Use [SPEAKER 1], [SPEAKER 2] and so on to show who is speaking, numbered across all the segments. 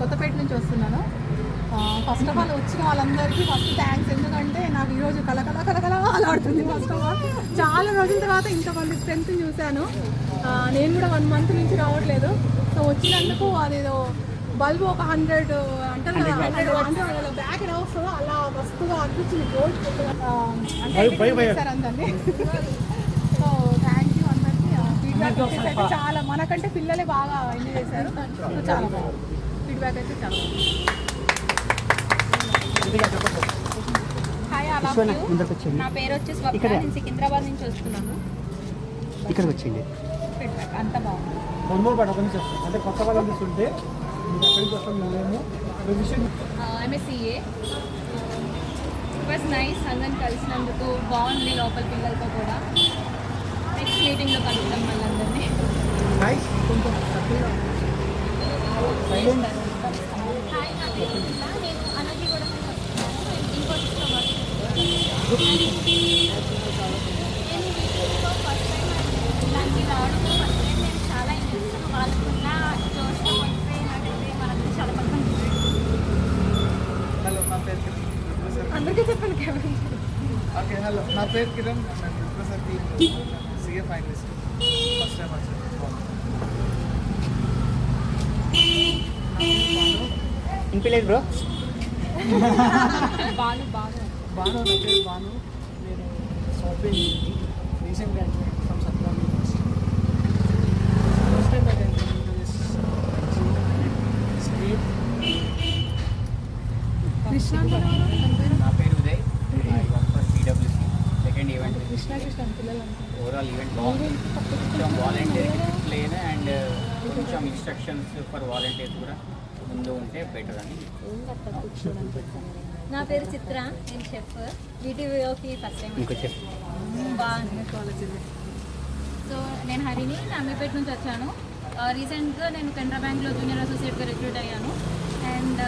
[SPEAKER 1] కొత్తపేట నుంచి వస్తున్నాను. First of all వచ్చిన వాళ్ళందరికీ ఫస్ట్ థ్యాంక్స్. ఎందుకంటే నాకు ఈరోజు కలకల ఆడుతుంది. ఫస్ట్ ఆఫ్ ఆల్ చాలా రోజుల తర్వాత ఇంతమంది స్ట్రెంత్ చూశాను. నేను కూడా 1 month నుంచి రావట్లేదు. సో వచ్చినందుకు అదేదో బల్బు ఒక 100 అంటారు కదా, 100 బ్యాక్ ఎలా వస్తుందో అలా వస్తుగా అనిపించింది. గోల్డ్ అంటే సార్ అందరినీ. సో థ్యాంక్ యూ అందరికీ. ఫీడ్బ్యాక్ అయితే చాలా, మనకంటే పిల్లలే బాగా ఎంజాయ్ చేశారు. సో చాలా బాగుంది ఫీడ్బ్యాక్ అయితే చాలా బాగుంది.
[SPEAKER 2] హాయ్, నా పేరు వచ్చి స్వప్న. నేను సికింద్రాబాద్ నుంచి వస్తున్నాను.
[SPEAKER 3] ఇక్కడికి వచ్చింది
[SPEAKER 2] ఫీడ్బ్యాక్ అంతా బాగుంది.
[SPEAKER 4] అంటే కొత్త వాళ్ళని చూస్తుంటే ఎక్కడికి వస్తాం మేము
[SPEAKER 2] ఎంఎస్సీఏ వాజ్ నైస్. అందరిని కలిసినందుకు బాగుంది. లోపల పిల్లలతో కూడా నెక్స్ట్ మీటింగ్లో కలుగుతాం మళ్ళీ అందరినీ.
[SPEAKER 4] హాయ్,
[SPEAKER 2] హాయ్, నా పేరు జిల్లా. నేను అనగిగూడ నుంచి వస్తున్నాను. ఇంకోటిలో నేను వీటిలో ఫస్ట్ టైం ఇలాంటి రావడం ఫస్ట్ టైం. నేను చాలా ఇంట్రెస్ట్ వాళ్ళకున్న జోష్లో వస్తే నాకైతే మనకు చాలా పక్కన.
[SPEAKER 4] హలో, నా పేరు కిరణ్.
[SPEAKER 2] అందరికీ చెప్పండి కేవలం.
[SPEAKER 4] ఓకే, హలో, నా పేరు Kiran. CA finalist. First time వచ్చాను.
[SPEAKER 3] ఇంపిలేదు బ్రో.
[SPEAKER 2] బాను
[SPEAKER 4] నా పేరు బాను. నేను software engineer. Recent graduate from Satyam university. First time
[SPEAKER 3] నా పేరు Uday. I work for PwC. Second event
[SPEAKER 1] పిల్లలు
[SPEAKER 3] ఓవరాల్ ఈవెంట్ బాగుంది. కొంచెం వాలంటీర్ ప్లేన్ అండ్ కొంచెం ఇన్స్ట్రక్షన్స్ ఫర్ వాలంటీర్స్ కూడా ముందు ఉంటే బెటర్ అని.
[SPEAKER 2] నా పేరు చిత్ర. నేను షెఫ్. వీటీవీఓకి first time.
[SPEAKER 3] ఇంకో చెప్
[SPEAKER 2] బాగుంది కాలేజ్. సో నేను హరిని, అమీర్పేట నుంచి వచ్చాను. రీసెంట్గా నేను కెనరా బ్యాంక్లో జూనియర్ అసోసియేట్గా రిక్రూట్ అయ్యాను. And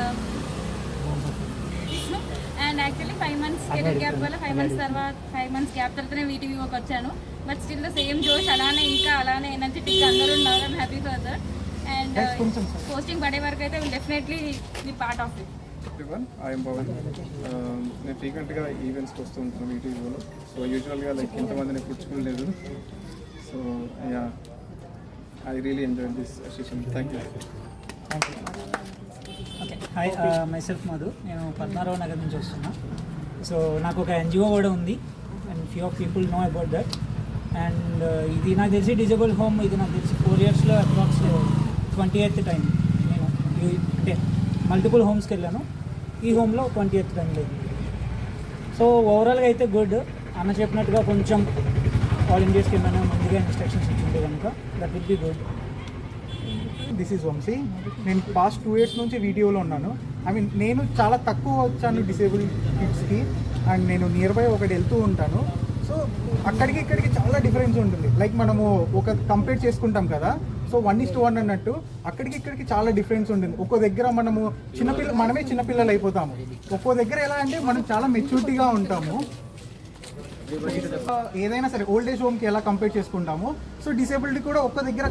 [SPEAKER 2] actually 5 months career gap వల్ల 5 months గ్యాప్ తర్వాతనే వీటీవీఓకి వచ్చాను. బట్ స్టిల్ ద సేమ్ జోష్ అలానే ఎనర్జెటిక్ అందరూ ఉన్నారు. I'm happy for that. And posting పడే వరకు అయితే will definitely be part of it.
[SPEAKER 5] I'm Pavan. నేను ఫ్రీక్వెంట్గా ఈవెంట్స్కి వస్తూ ఉంటాను యూట్యూబ్లో. సో యూజువల్గా లైక్ ఇంతమందిని కూర్చుకోలేదు. So yeah, I really enjoy this session. Thank you.
[SPEAKER 4] Okay, hi, myself Madhu. నేను పద్మారావు నగర్ నుంచి వస్తున్నా. సో నాకు ఒక NGO కూడా ఉంది and few of people know about that. And ఇది నాకు తెలిసి డిజేబుల్ హోమ్. ఇది నాకు తెలిసి 4 yearsలో అప్రాక్స్ 20th టైం నేను అంటే మల్టిపుల్ హోమ్స్కి వెళ్ళాను. ఈ హోమ్లో 20th టైం లేదు. సో ఓవరాల్గా అయితే గుడ్. అన్న చెప్పినట్టుగా కొంచెం వాలంటీర్స్కి ఏమైనా ముందుగా ఇన్స్ట్రక్షన్స్ ఇచ్చింటే కనుక that will be good. This is Vamsi. నేను పాస్ట్ 2 years నుంచి వీడియోలో ఉన్నాను. నేను చాలా తక్కువ వచ్చాను డిసేబుల్ కిడ్స్కి. అండ్ నేను నియర్ బై ఒకటి వెళ్తూ ఉంటాను. సో అక్కడికి ఇక్కడికి చాలా డిఫరెన్స్ ఉంటుంది. లైక్ మనము ఒక కంపేర్ చేసుకుంటాం కదా. సో 1:1 అన్నట్టు అక్కడికి ఇక్కడికి చాలా డిఫరెన్స్ ఉంటుంది. ఒక్కో దగ్గర మనమే చిన్నపిల్లలు అయిపోతాము. ఒక్కో దగ్గర ఎలా అంటే మనం చాలా మెచ్యూరిటీగా ఉంటాము. ఏదైనా సరే ఓల్డ్ ఏజ్ హోమ్కి ఎలా కంపేర్ చేసుకుంటామో సో డిసేబిలిటీ కూడా ఒక్క దగ్గర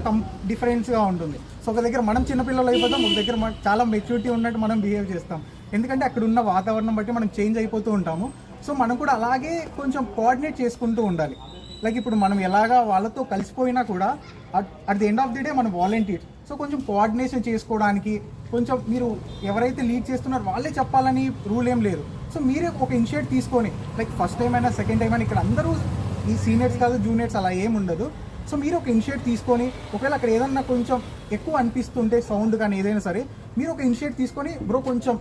[SPEAKER 4] డిఫరెన్స్గా ఉంటుంది. సో ఒక దగ్గర మనం చిన్నపిల్లలు అయిపోతాం, ఒక దగ్గర చాలా మెచ్యూరిటీ ఉన్నట్టు మనం బిహేవ్ చేస్తాం. ఎందుకంటే అక్కడ ఉన్న వాతావరణం బట్టి మనం చేంజ్ అయిపోతూ ఉంటాము. సో మనం కూడా అలాగే కొంచెం కోఆర్డినేట్ చేసుకుంటూ ఉండాలి. లైక్ ఇప్పుడు మనం ఎలాగా వాళ్ళతో కలిసిపోయినా కూడా at the end of the day మనం వాలంటీర్. సో కొంచెం కోఆర్డినేషన్ చేసుకోవడానికి కొంచెం మీరు ఎవరైతే లీడ్ చేస్తున్నారో వాళ్ళే చెప్పాలని రూల్ ఏం లేదు. సో మీరే ఒక ఇనిషియేట్ తీసుకొని లైక్ ఫస్ట్ టైం అయినా సెకండ్ టైం అయినా ఇక్కడ అందరూ ఈ సీనియర్స్ కాదు జూనియర్స్ అలా ఏం ఉండదు. సో మీరు ఒక ఇనిషియేట్ తీసుకొని ఒకవేళ అక్కడ ఏదన్నా కొంచెం ఎక్కువ అనిపిస్తుంటే సౌండ్ కానీ ఏదైనా సరే మీరు ఒక ఇనిషియేట్ తీసుకొని బ్రో కొంచెం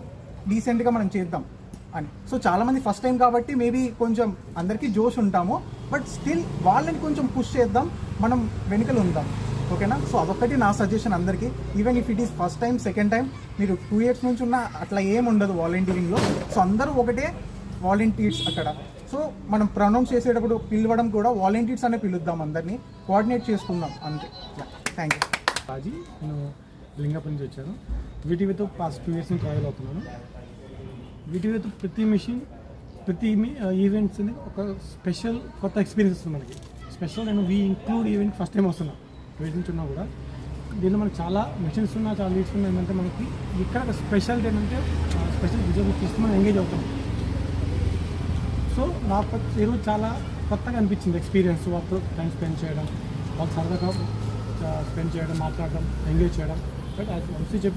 [SPEAKER 4] డీసెంట్గా మనం చేద్దాం అని. సో చాలామంది ఫస్ట్ టైం కాబట్టి మేబీ కొంచెం అందరికీ జోష్ ఉంటాము. బట్ స్టిల్ వాళ్ళని కొంచెం పుష్ చేద్దాం, మనం వెనుకలు ఉందాం. ఓకేనా? సో అదొక్కటి నా సజెషన్ అందరికీ. Even if it is first time second time మీరు 2 years నుంచి ఉన్న అట్లా ఏం ఉండదు వాలంటీరింగ్లో. సో అందరూ ఒకటే వాలంటీర్స్ అక్కడ. సో మనం ప్రొనౌన్స్ చేసేటప్పుడు పిలవడం కూడా వాలంటీర్స్ అనే పిలుద్దాం, అందరినీ కోఆర్డినేట్ చేసుకుందాం అంతే. Thank you.
[SPEAKER 5] రాజీ, నేను లింగపల్లి నుంచి వచ్చాను. వీటీవీతో పాస్ట్ 2 years నుంచి ట్రావెల్ అవుతున్నాను. వీటీవీతో ప్రతి మిషన్ ప్రతి ఈవెంట్స్ అనేది ఒక స్పెషల్ కొత్త ఎక్స్పీరియన్స్ వస్తుంది మనకి. స్పెషల్ నేను ఇంక్లూడ్ ఈవెంట్ ఫస్ట్ టైం వస్తున్నాను వీటి నుంచి ఉన్నా కూడా
[SPEAKER 6] దీనిలో మనకి చాలా మెషిన్స్ ఉన్నా చాలా లీడ్స్ ఉన్నాయి. ఏంటంటే మనకి ఇక్కడ స్పెషాలిటీ ఏంటంటే స్పెషల్ విజువల్ తీస్తూ మనం ఎంగేజ్ అవుతాం. సో నాకు ఈరోజు చాలా కొత్తగా అనిపించింది ఎక్స్పీరియన్స్, వాళ్ళతో టైం స్పెండ్ చేయడం, వాళ్ళు సరదాగా స్పెండ్ చేయడం, మాట్లాడడం, ఎంగేజ్ చేయడం. బట్ అది వంశీ చెప్పి